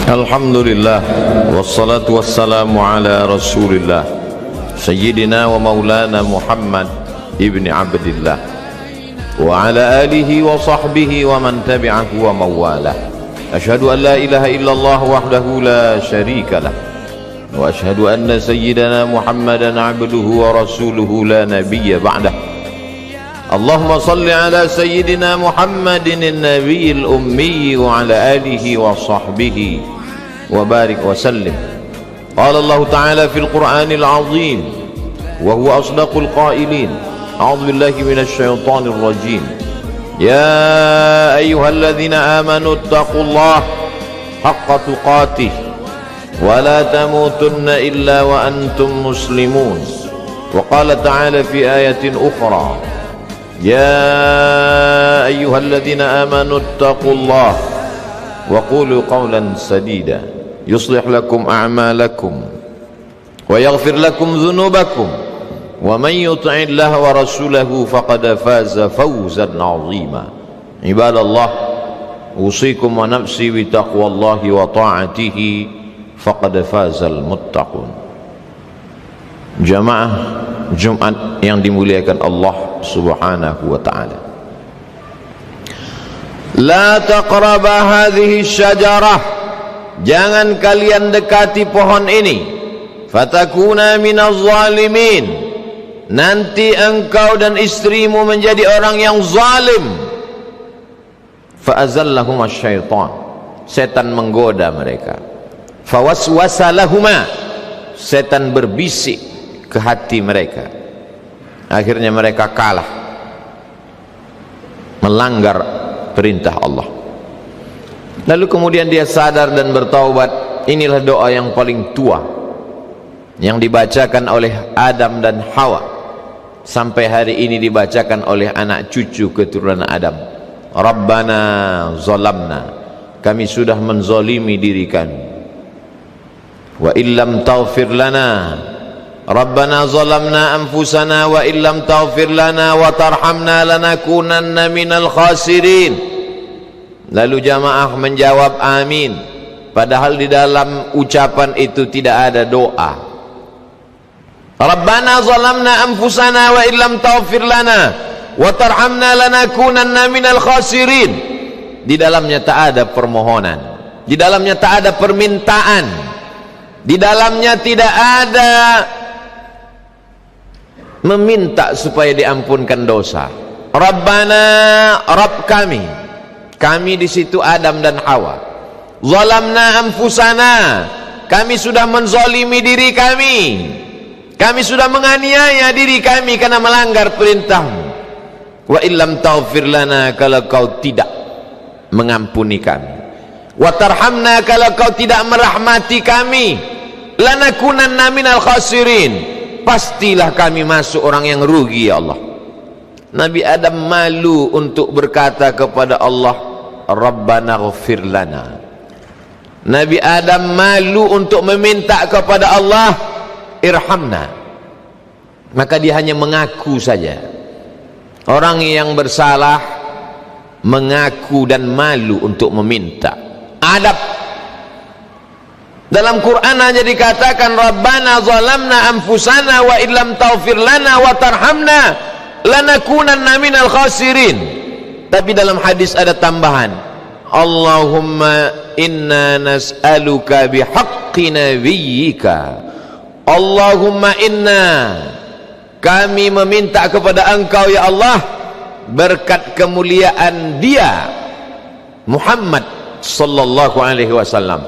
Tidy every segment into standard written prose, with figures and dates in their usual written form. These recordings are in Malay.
Alhamdulillah wassalatu wassalamu ala rasulillah Sayyidina wa maulana Muhammad ibni Abdillah wa ala alihi wa sahbihi wa man tabi'ahu wa mawalah. Ashhadu an la ilaha illallah wahdahu la syarika lah wa ashhadu anna sayyidana Muhammadan abduhu wa rasuluhu la nabiyya ba'dah. Allahumma salli ala sayyidina Muhammadin an-nabiyil ummi wa ala alihi wa sahbihi وبارك وسلم. قال الله تعالى في القرآن العظيم وهو أصدق القائلين: أعوذ بالله من الشيطان الرجيم. يا أيها الذين آمنوا اتقوا الله حق تقاته ولا تموتن إلا وأنتم مسلمون. وقال تعالى في آية أخرى: يا أيها الذين آمنوا اتقوا الله وقولوا قولا سديدا يصلح لكم أعمالكم ويغفر لكم ذنوبكم ومن يطع الله ورسوله فقد فاز فوزا عظيما. عباد الله، أوصيكم ونفسي بتقوى الله وطاعته فقد فاز المتقون. Jamaah Jumat yang dimuliakan Allah Subhanahu wa taala. La taqraba hadhihi syajarah, jangan kalian dekati pohon ini. Fatakuna minaz zalimin, nanti engkau dan istrimu menjadi orang yang zalim. Fa'azallahum asyaitan, setan menggoda mereka. Fawaswasa lahuma, setan berbisik ke hati mereka. Akhirnya mereka kalah, melanggar perintah Allah. Lalu kemudian dia sadar dan bertaubat. Inilah doa yang paling tua yang dibacakan oleh Adam dan Hawa, sampai hari ini dibacakan oleh anak cucu keturunan Adam. Rabbana zalamna, kami sudah menzalimi diri kami. Wa illam taghfir lana, Rabbana zalamna anfusana wa illam taghfir lana wa tarhamna lanakunanna minal khasirin. Lalu jamaah menjawab amin, padahal di dalam ucapan itu tidak ada doa. Rabbana zalamna anfusana wa illam taghfir lana wa tarhamna lanakunanna minal khasirin. Di dalamnya tak ada permohonan, di dalamnya tak ada permintaan, di dalamnya tidak ada meminta supaya diampunkan dosa. Rabbana, Rabb kami di situ Adam dan Hawa. Zalamna anfusana, kami sudah menzalimi diri kami. Kami sudah menganiaya diri kami karena melanggar perintahmu. Wa illam taghfir lana, kalau kau tidak mengampuni kami. Wa tarhamna, kalau kau tidak merahmati kami. Lanakunanna minal khasirin, pastilah kami masuk orang yang rugi ya Allah. Nabi Adam malu untuk berkata kepada Allah, Rabbana ghfir lana. Nabi Adam malu untuk meminta kepada Allah, irhamna. Maka dia hanya mengaku saja. Orang yang bersalah mengaku dan malu untuk meminta. Adab. Dalam Quran hanya dikatakan Rabbana zalamna anfusana wa illam taghfir lana wa tarhamna lanakunanna minal khasirin. Tapi dalam hadis ada tambahan, Allahumma inna nas'aluka bihaqqi nabiyyika. Allahumma inna, kami meminta kepada engkau ya Allah, berkat kemuliaan dia Muhammad sallallahu alaihi wasallam,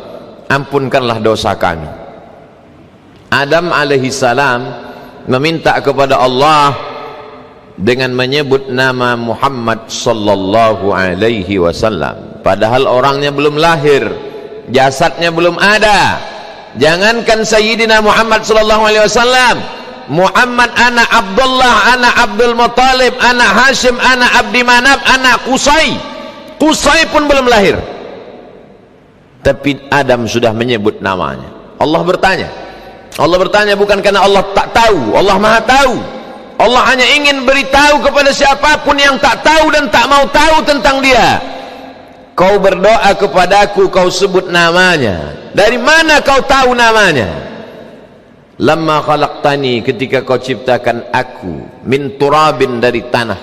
ampunkanlah dosa kami. Adam alaihi salam meminta kepada Allah dengan menyebut nama Muhammad sallallahu alaihi wasallam, padahal orangnya belum lahir, jasadnya belum ada. Jangankan Sayyidina Muhammad sallallahu alaihi wasallam, Muhammad anak Abdullah, anak Abdul Muttalib, anak Hashim, anak Abdi Manaf, anak Qusay pun belum lahir, tapi Adam sudah menyebut namanya. Allah bertanya bukan karena Allah tak tahu, Allah maha tahu. Allah hanya ingin beritahu kepada siapapun yang tak tahu dan tak mau tahu tentang dia, kau berdoa kepadaku, kau sebut namanya. Dari mana kau tahu namanya? Lamma khalaqtani, ketika kau ciptakan aku, min turabin, dari tanah,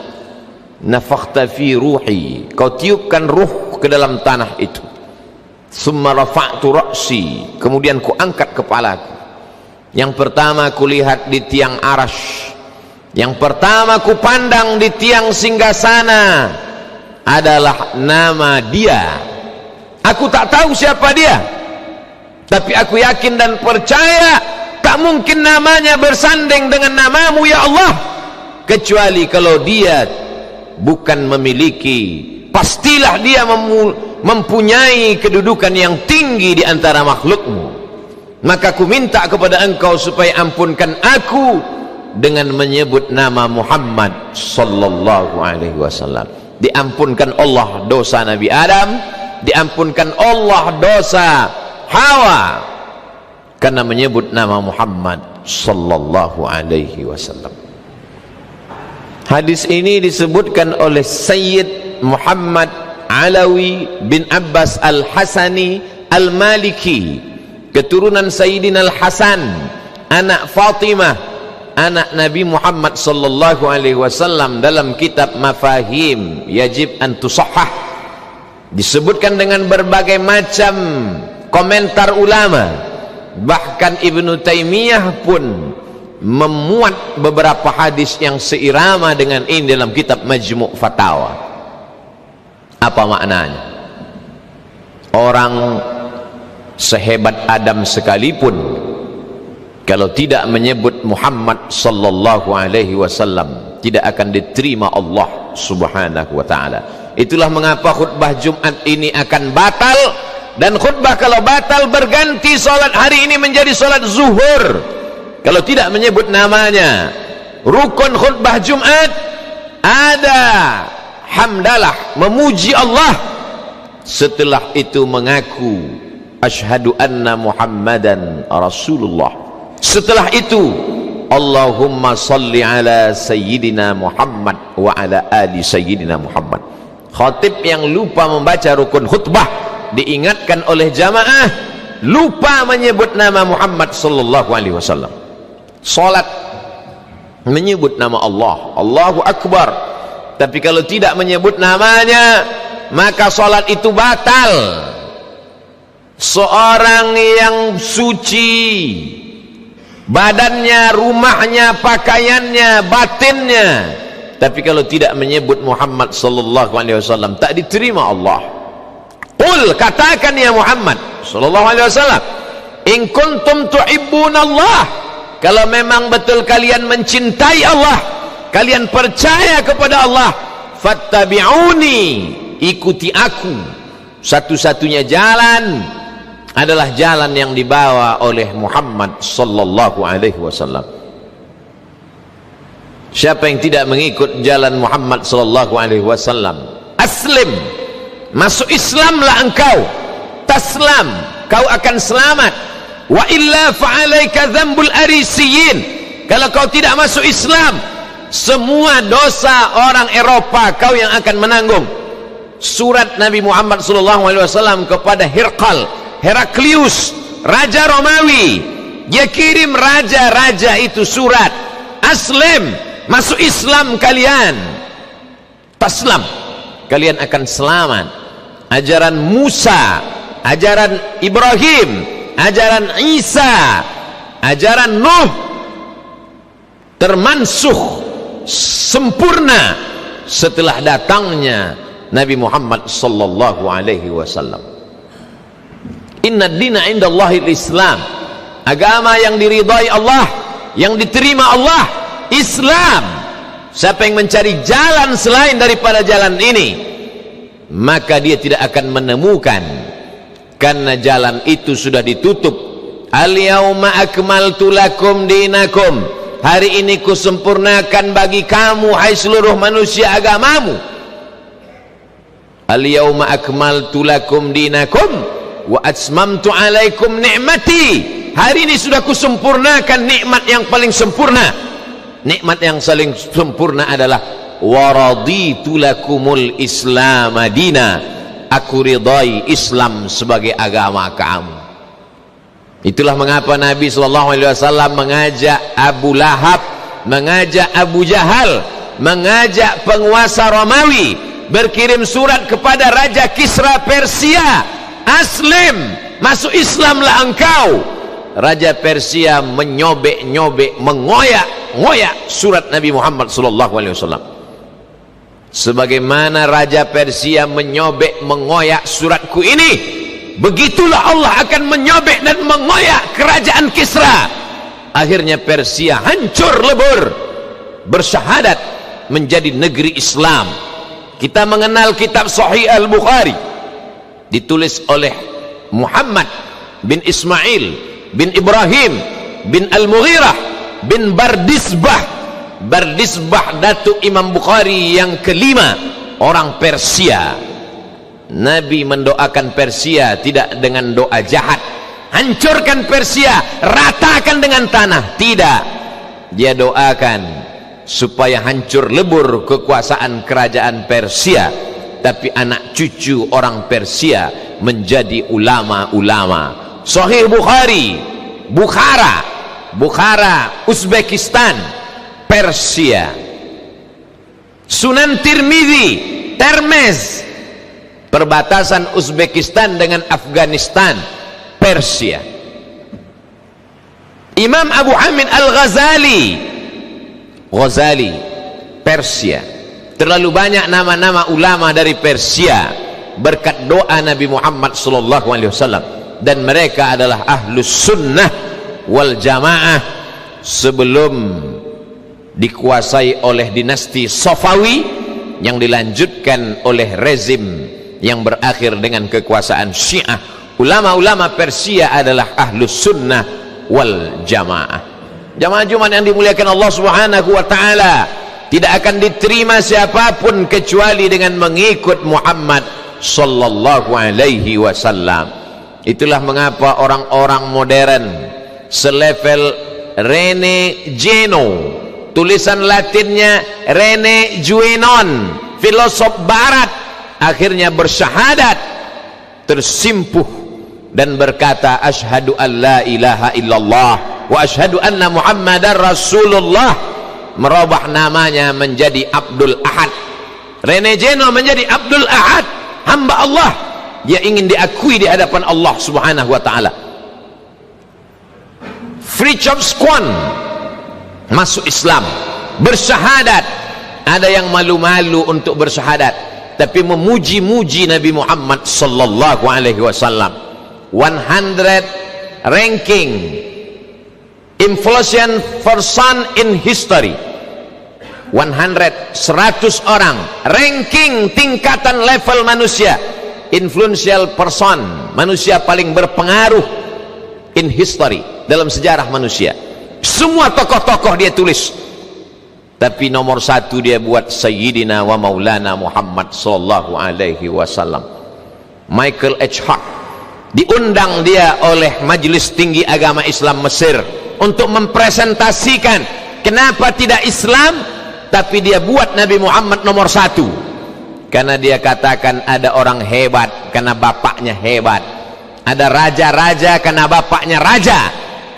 nafakhta fi ruhi, kau tiupkan ruh ke dalam tanah itu. Summa rafa'tu ra'si, kemudian ku angkat kepalaku. Yang pertama ku lihat di tiang arash, yang pertama ku pandang di tiang singgasana adalah nama dia. Aku tak tahu siapa dia, tapi aku yakin dan percaya tak mungkin namanya bersanding dengan namamu ya Allah, kecuali kalau dia bukan memiliki, pastilah dia mempunyai kedudukan yang tinggi di antara makhlukmu. Maka aku minta kepada engkau supaya ampunkan aku dengan menyebut nama Muhammad sallallahu alaihi wasallam. Diampunkan Allah dosa Nabi Adam, diampunkan Allah dosa Hawa karena menyebut nama Muhammad sallallahu alaihi wasallam. Hadis ini disebutkan oleh Sayyid Muhammad Alawi bin Abbas Al-Hasani Al-Maliki, keturunan Sayyidina Al-Hasan, anak Fatimah, anak Nabi Muhammad sallallahu alaihi wasallam. Dalam kitab Mafahim Yajib an Tusahhah disebutkan dengan berbagai macam komentar ulama. Bahkan Ibnu Taimiyah pun memuat beberapa hadis yang seirama dengan ini dalam kitab Majmu' Fatawa. Apa maknanya? Orang sehebat Adam sekalipun, kalau tidak menyebut Muhammad sallallahu alaihi wasallam, tidak akan diterima Allah subhanahu wa ta'ala. Itulah mengapa khutbah Jumat ini akan batal, dan khutbah kalau batal berganti solat hari ini menjadi solat zuhur kalau tidak menyebut namanya. Rukun khutbah Jumat ada hamdalah, memuji Allah, setelah itu mengaku asyhadu anna Muhammadan Rasulullah, setelah itu Allahumma salli ala Sayyidina Muhammad wa ala ali Sayyidina Muhammad. Khatib yang lupa membaca rukun khutbah diingatkan oleh jamaah, lupa menyebut nama Muhammad sallallahu alaihi wasallam. Salat menyebut nama Allah, Allahu Akbar, tapi kalau tidak menyebut namanya maka salat itu batal. Seorang yang suci badannya, rumahnya, pakaiannya, batinnya, tapi kalau tidak menyebut Muhammad sallallahu alaihi wasallam tak diterima Allah. Qul, katakan ya Muhammad sallallahu alaihi wasallam, in kuntum tuhibbunallah, kalau memang betul kalian mencintai Allah, kalian percaya kepada Allah, fattabi'uni, ikuti aku. Satu-satunya jalan adalah jalan yang dibawa oleh Muhammad sallallahu alaihi wasallam. Siapa yang tidak mengikut jalan Muhammad sallallahu alaihi wasallam, aslim, masuk Islamlah engkau, taslam, kau akan selamat. Wa illa fa'alaika dzambul arisiyin, kalau kau tidak masuk Islam, semua dosa orang Eropa kau yang akan menanggung. Surat Nabi Muhammad sallallahu alaihi wasallam kepada Heraklius, raja Romawi, dia kirim raja-raja itu surat, aslim, masuk Islam kalian, taslam, kalian akan selamat. Ajaran Musa, ajaran Ibrahim, ajaran Isa, ajaran Nuh termansuh sempurna setelah datangnya Nabi Muhammad sallallahu alaihi wasallam. Inna dina indallahil Islam, agama yang diridai Allah, yang diterima Allah, Islam. Siapa yang mencari jalan selain daripada jalan ini, maka dia tidak akan menemukan, karena jalan itu sudah ditutup. Al-yauma akmaltu lakum dinakum, hari ini kusempurnakan bagi kamu hai seluruh manusia agamamu. Al-yauma akmaltu lakum dinakum wa atmamtu alaikum ni'mati, hari ini sudah kusempurnakan nikmat yang paling sempurna. Nikmat yang paling sempurna adalah waraditu lakumul Islam madina, aku ridai Islam sebagai agama kamu. Itulah mengapa Nabi SAW mengajak Abu Lahab, mengajak Abu Jahal, mengajak penguasa Romawi, berkirim surat kepada Raja Kisra Persia, aslim, masuk Islamlah engkau. Raja Persia menyobek-nyobek, mengoyak-ngoyak surat Nabi Muhammad SAW. Sebagaimana Raja Persia menyobek, mengoyak suratku ini, begitulah Allah akan menyobek dan mengoyak kerajaan Kisra. Akhirnya Persia hancur lebur, bersyahadat menjadi negeri Islam. Kita mengenal kitab Sahih Al-Bukhari, ditulis oleh Muhammad bin Ismail bin Ibrahim bin Al-Mughirah bin Bardisbah. Bardisbah Datuk Imam Bukhari yang kelima, orang Persia. Nabi mendoakan Persia tidak dengan doa jahat, hancurkan Persia, ratakan dengan tanah, tidak. Dia doakan supaya hancur lebur kekuasaan kerajaan Persia, tapi anak cucu orang Persia menjadi ulama-ulama. Sahih Bukhari, Bukhara, Uzbekistan, Persia. Sunan Tirmidzi, Termez, perbatasan Uzbekistan dengan Afghanistan, Persia. Imam Abu Hamid Al-Ghazali, Persia. Terlalu banyak nama-nama ulama dari Persia berkat doa Nabi Muhammad SAW, dan mereka adalah ahlus sunnah wal jamaah sebelum dikuasai oleh dinasti Safawi yang dilanjutkan oleh rezim yang berakhir dengan kekuasaan Syiah. Ulama-ulama Persia adalah ahlus sunnah wal jamaah. Jamaah Jumat yang dimuliakan Allah Subhanahu wa taala, tidak akan diterima siapapun kecuali dengan mengikut Muhammad sallallahu alaihi wasallam. Itulah mengapa orang-orang modern selevel Rene Geno, tulisan Latinnya Rene Guénon, filosof barat, akhirnya bersyahadat, tersimpuh dan berkata asyhadu an la ilaha illallah wa asyhadu anna muhammadar rasulullah, merubah namanya menjadi Abdul Ahad. Rene Geno menjadi Abdul Ahad, hamba Allah. Dia ingin diakui di hadapan Allah Subhanahu wa taala. Fridtjof Swan masuk Islam, bersyahadat. Ada yang malu-malu untuk bersyahadat, tapi memuji-muji Nabi Muhammad sallallahu alaihi wasallam. 100 ranking influential person in history. 100 orang ranking tingkatan level manusia, influential person, manusia paling berpengaruh in history, dalam sejarah manusia. Semua tokoh-tokoh dia tulis, tapi nomor satu dia buat Sayyidina wa Maulana Muhammad sallallahu alaihi wasallam. Michael H. Hart diundang dia oleh Majelis Tinggi Agama Islam Mesir untuk mempresentasikan kenapa tidak Islam, tapi dia buat Nabi Muhammad nomor satu. Karena dia katakan ada orang hebat karena bapaknya hebat, ada raja-raja karena bapaknya raja,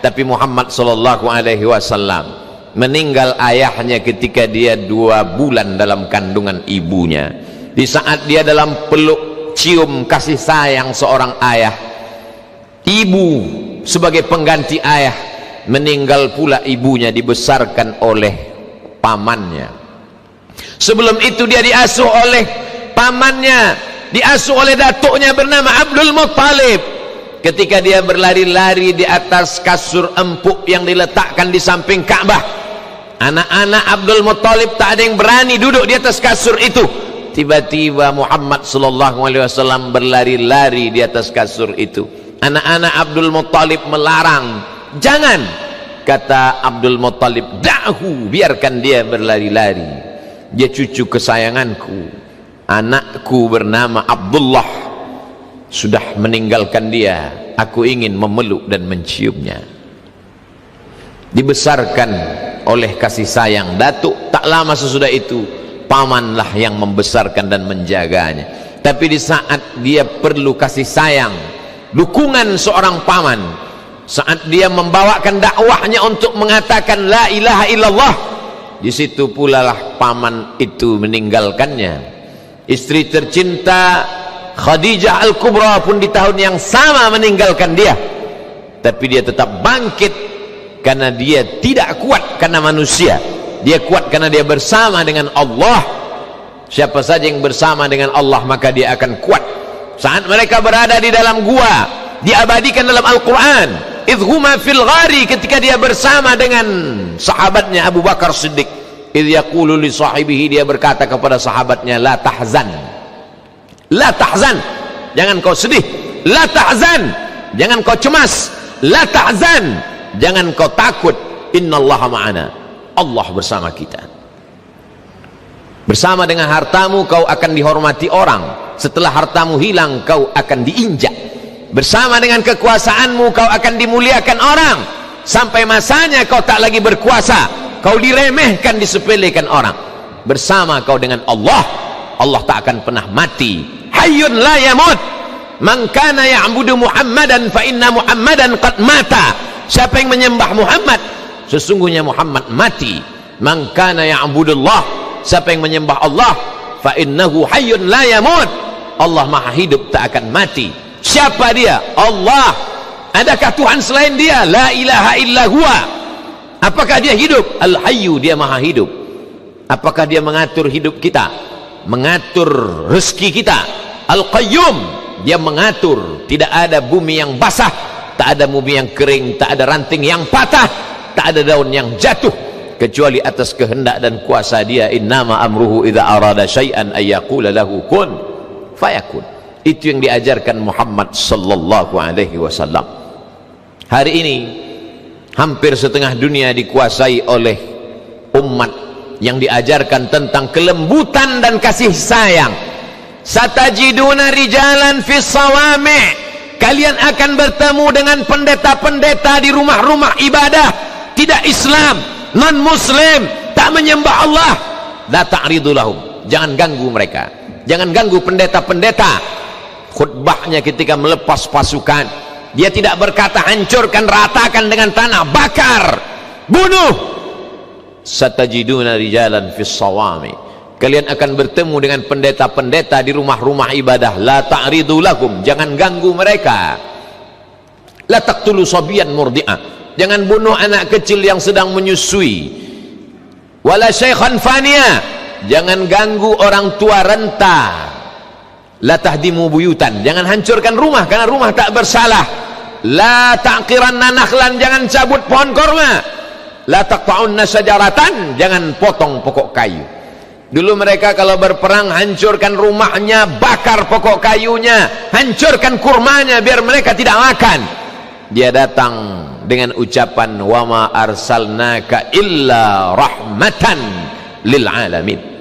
tapi Muhammad sallallahu alaihi wasallam meninggal ayahnya ketika dia 2 bulan dalam kandungan ibunya. Di saat dia dalam peluk cium kasih sayang seorang ayah, ibu sebagai pengganti ayah, meninggal pula ibunya, dibesarkan oleh pamannya. Sebelum itu dia diasuh oleh pamannya, diasuh oleh datuknya bernama Abdul Muttalib. Ketika dia berlari-lari di atas kasur empuk yang diletakkan di samping Ka'bah, anak-anak Abdul Muttalib tak ada yang berani duduk di atas kasur itu. Tiba-tiba Muhammad sallallahu alaihi wasallam berlari-lari di atas kasur itu. Anak-anak Abdul Muttalib melarang, jangan. Kata Abdul Muttalib, da'hu, biarkan dia berlari-lari, dia cucu kesayanganku, anakku bernama Abdullah sudah meninggalkan dia, aku ingin memeluk dan menciumnya. Dibesarkan oleh kasih sayang datuk. Tak lama sesudah itu pamanlah yang membesarkan dan menjaganya. Tapi di saat dia perlu kasih sayang, dukungan seorang paman, saat dia membawakan dakwahnya untuk mengatakan la ilaha illallah, di situ pula lah paman itu meninggalkannya. Istri tercinta Khadijah Al-Kubra pun di tahun yang sama meninggalkan dia, tapi dia tetap bangkit karena dia tidak kuat karena manusia, dia kuat karena dia bersama dengan Allah. Siapa saja yang bersama dengan Allah maka dia akan kuat. Saat mereka berada di dalam gua, diabadikan dalam Al-Quran, idhuma fil ghari, ketika dia bersama dengan sahabatnya Abu Bakar Siddiq, idh yaqulu li sahibihi, dia berkata kepada sahabatnya, la tahzan, la tahzan, jangan kau sedih, la tahzan, jangan kau cemas, la tahzan, jangan kau takut, innallaha ma'ana, Allah bersama kita. Bersama dengan hartamu kau akan dihormati orang, setelah hartamu hilang kau akan diinjak. Bersama dengan kekuasaanmu kau akan dimuliakan orang, sampai masanya kau tak lagi berkuasa, kau diremehkan, disepelekan orang. Bersama kau dengan Allah, Allah tak akan pernah mati. Hayyun la yamut, man kana ya'budu Muhammadan fa inna Muhammadan qad mata. Siapa yang menyembah Muhammad, sesungguhnya Muhammad mati. Man kana ya'budullah, siapa yang menyembah Allah, fa innahu hayyun la yamut, Allah maha hidup tak akan mati. Siapa dia? Allah. Adakah Tuhan selain dia? La ilaha illa huwa. Apakah dia hidup? Al-hayyu, dia maha hidup. Apakah dia mengatur hidup kita, mengatur rezeki kita? Al-qayyum, dia mengatur. Tidak ada bumi yang basah, tak ada bumi yang kering, tak ada ranting yang patah, tak ada daun yang jatuh, kecuali atas kehendak dan kuasa dia. Innama amruhu idza arada syai'an ay yaqula lahu kun fayakun. Itu yang diajarkan Muhammad sallallahu alaihi wasallam. Hari ini hampir setengah dunia dikuasai oleh umat yang diajarkan tentang kelembutan dan kasih sayang. Satajiduna rijalan fis sawami', kalian akan bertemu dengan pendeta-pendeta di rumah-rumah ibadah tidak Islam, non muslim, tak menyembah Allah. La ta'ridu lahum, jangan ganggu mereka, jangan ganggu pendeta-pendeta. Khutbahnya ketika melepas pasukan, dia tidak berkata hancurkan, ratakan dengan tanah, bakar, bunuh. Satajiduna rijalan fis sawami, kalian akan bertemu dengan pendeta-pendeta di rumah-rumah ibadah. La ta'ridu lahum, jangan ganggu mereka. La taqtulu sabiyan murdi'ah, jangan bunuh anak kecil yang sedang menyusui. Wala syaikhan faniya, jangan ganggu orang tua renta. La tahdimu buyutan, jangan hancurkan rumah karena rumah tak bersalah. La ta'qiranna nakhlan, jangan cabut pohon korma. La taqta'unna syajaratan, jangan potong pokok kayu. Dulu mereka kalau berperang hancurkan rumahnya, bakar pokok kayunya, hancurkan kurmanya biar mereka tidak makan. Dia datang dengan ucapan wa ma arsalnaka illa rahmatan lil alamin.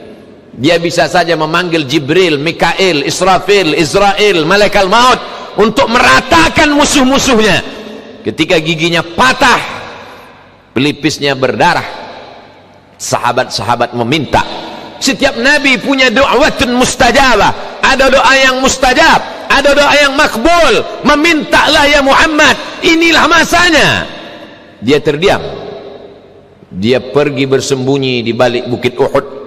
Dia bisa saja memanggil Jibril, Mikail, Israfil, Israel, malaikat maut untuk meratakan musuh-musuhnya. Ketika giginya patah, pelipisnya berdarah, sahabat-sahabat meminta. Setiap nabi punya do'awatun mustajabah, ada doa yang mustajab, ada doa yang makbul. Memintalah ya Muhammad, inilah masanya. Dia terdiam, dia pergi bersembunyi di balik bukit Uhud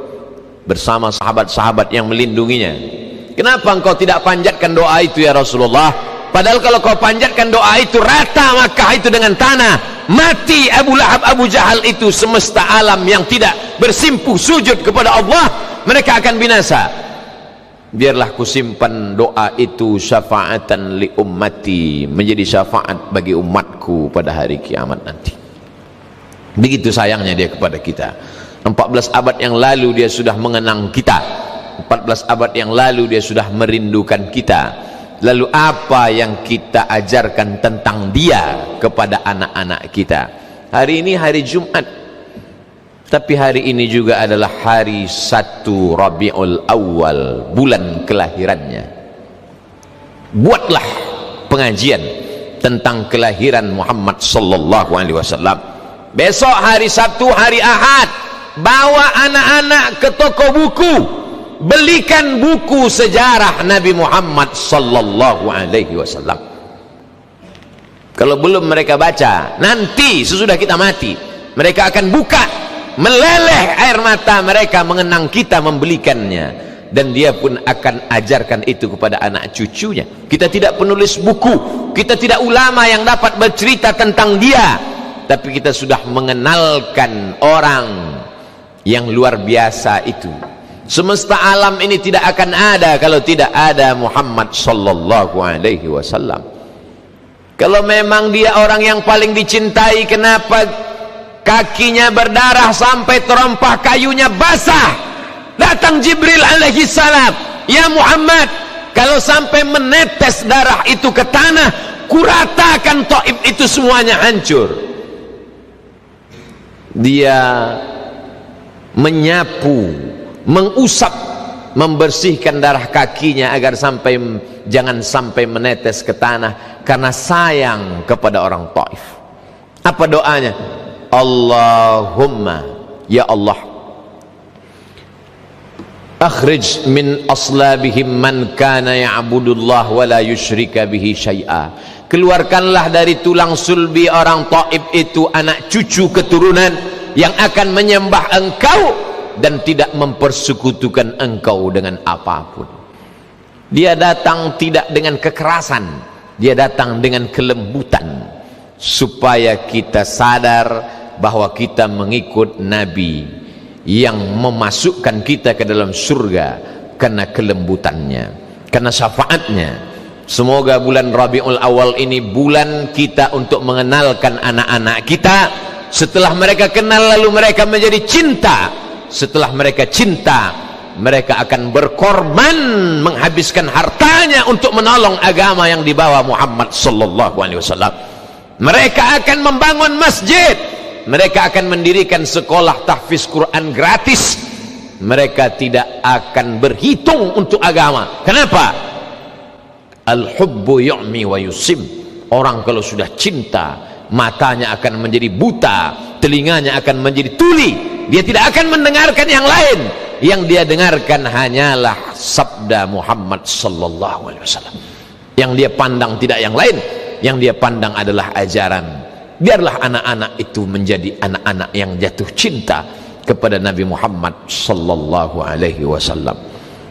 bersama sahabat-sahabat yang melindunginya. Kenapa engkau tidak panjatkan doa itu ya Rasulullah? Padahal kalau kau panjatkan doa itu, rata Makkah itu dengan tanah, mati Abu Lahab, Abu Jahal itu, semesta alam yang tidak bersimpuh sujud kepada Allah, mereka akan binasa. Biarlah kusimpan doa itu syafaatan li ummati, menjadi syafaat bagi umatku pada hari kiamat nanti. Begitu sayangnya dia kepada kita. 14 abad yang lalu dia sudah mengenang kita, 14 abad yang lalu dia sudah merindukan kita. Lalu apa yang kita ajarkan tentang dia kepada anak-anak kita? Hari ini hari Jumat, tapi hari ini juga adalah hari 1 Rabiul Awal, bulan kelahirannya. Buatlah pengajian tentang kelahiran Muhammad sallallahu alaihi wasallam. Besok hari Sabtu, hari Ahad, bawa anak-anak ke toko buku, belikan buku sejarah Nabi Muhammad sallallahu alaihi wasallam. Kalau belum mereka baca, nanti sesudah kita mati mereka akan buka, meleleh air mata mereka mengenang kita membelikannya, dan dia pun akan ajarkan itu kepada anak cucunya. Kita tidak penulis buku, kita tidak ulama yang dapat bercerita tentang dia, tapi kita sudah mengenalkan orang yang luar biasa itu. Semesta alam ini tidak akan ada kalau tidak ada Muhammad sallallahu alaihi wasallam. Kalau memang dia orang yang paling dicintai, kenapa kakinya berdarah sampai terompah kayunya basah? Datang Jibril alaihi salam, ya Muhammad, kalau sampai menetes darah itu ke tanah, kuratakan Taif itu semuanya hancur. Dia menyapu, mengusap, membersihkan darah kakinya agar jangan sampai menetes ke tanah, karena sayang kepada orang Taif. Apa doanya? Allahumma, ya Allah, akhrij min aslabihim man kana ya'budullah wa la yusyrika bihi syai'a. Keluarkanlah dari tulang sulbi orang Taif itu anak cucu keturunan yang akan menyembah engkau dan tidak mempersekutukan engkau dengan apapun. Dia datang tidak dengan kekerasan, dia datang dengan kelembutan, supaya kita sadar bahwa kita mengikut Nabi yang memasukkan kita ke dalam surga karena kelembutannya, karena syafaatnya. Semoga bulan Rabiul Awal ini bulan kita untuk mengenalkan anak-anak kita. Setelah mereka kenal, lalu mereka menjadi cinta. Setelah mereka cinta, mereka akan berkorban, menghabiskan hartanya untuk menolong agama yang dibawa Muhammad sallallahu alaihi wasallam. Mereka akan membangun masjid, mereka akan mendirikan sekolah tahfiz Quran gratis. Mereka tidak akan berhitung untuk agama. Kenapa? Al-hubbu yu'mi wa yusim. Orang kalau sudah cinta, matanya akan menjadi buta, telinganya akan menjadi tuli, dia tidak akan mendengarkan yang lain. Yang dia dengarkan hanyalah sabda Muhammad sallallahu alaihi wasallam. Yang dia pandang tidak yang lain, yang dia pandang adalah ajaran. Biarlah anak-anak itu menjadi anak-anak yang jatuh cinta kepada Nabi Muhammad sallallahu alaihi wasallam.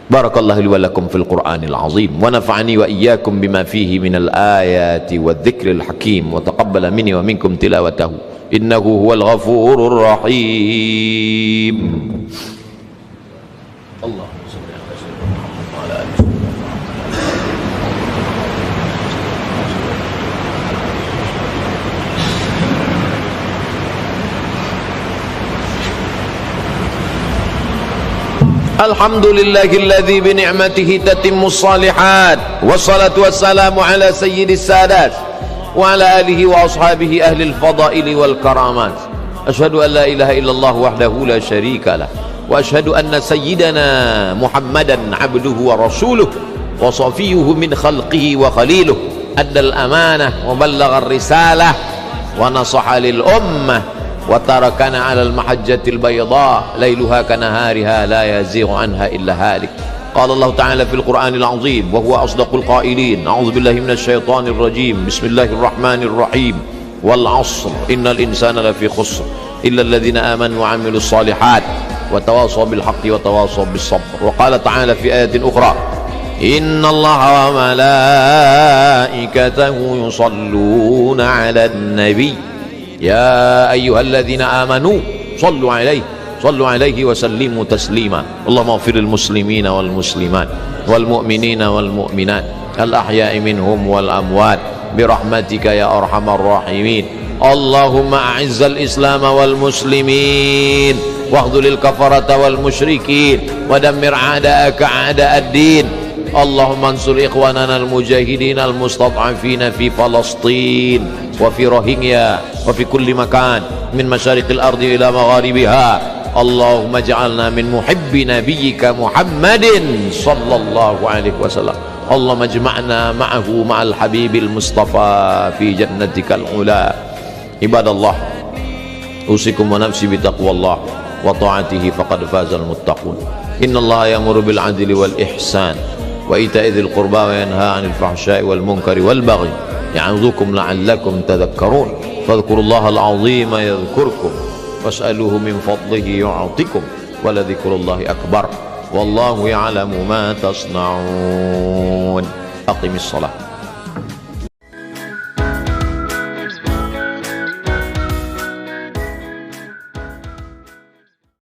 Barakallahu li wa lakum fil Qur'anil azim wa nafa'ani wa iyyakum bima fihi minal ayati wadh-dhikril hakim wa taqabbala minni wa minkum tilawatahu innahu huwal ghafurur rahim. Allahumma shalli ala sayyidina Muhammad wa ala alihi. Alhamdulillahilladzi bi ni'matihi tatimmus shalihat wassalatu wassalamu ala sayyidis sadat wa ala alihi wa ashabihi ahlil fadaili wal karamat. Asyhadu an la ilaha illallah wahdahu la syarika lah wa asyhadu anna sayyidana Muhammadan abduhu wa rasuluh wa safiyuhu min khalqihi wa khaliluh addal amanah wa ballaghar risalah wa nasaha lil ummah wa tarakana 'alal mahajjatil bayda lailuha kanahariha la yazighu anha illa halik. Qala Allah ta'ala fil Qur'anil 'azim wa huwa asdaqul qailin. A'udzu billahi minasy syaithanir rajim. Bismillahirrahmanirrahim. Wal 'ashr innal insana lafi khusr illa alladhina amanu wa 'amilus shalihat wa tawasaw bil haqqi wa tawasaw bis sabr. Wa qala ta'ala fi ayatin ukhra innallaha wa malaikatahu yusalluna 'alan nabiy ya ayyuhalladzina amanu sallu alaihi wa sallimu taslima. Allahumma ighfiril muslimina wal muslimat wal mu'minina wal mu'minat al ahya'i minhum wal amwat birahmatika ya arhamar rahimin. Allahumma a'izzal islam wal muslimin wahdhulil kafarata wal musyrikin wa dammir a'da'aka a'da'ad din. Allahumma ansur ikhwanana al mujahidin al mustad'afina fi Palestin wa fi Rohingya wa fi kulli makan min masyariqil ardi ila magharibiha. Allahumma ja'alna min muhibbi nabiyyika Muhammadin sallallahu alaihi wasallam. Allahumma ijma'na ma'ahu ma'al habibil mustafa fi jannatikal ula. Ibadallah, usikum wa nafsi bitaqwallah. وطاعته فقد فاز المتقون. إن الله يأمر بالعدل والإحسان وإيتاء ذي القربى وينهى عن الفحشاء والمنكر والبغي يعظكم لعلكم تذكرون. فاذكروا الله العظيم يذكركم واسألوه من فضله يعطكم ولذكر الله أكبر والله يعلم ما تصنعون. أقم الصلاة.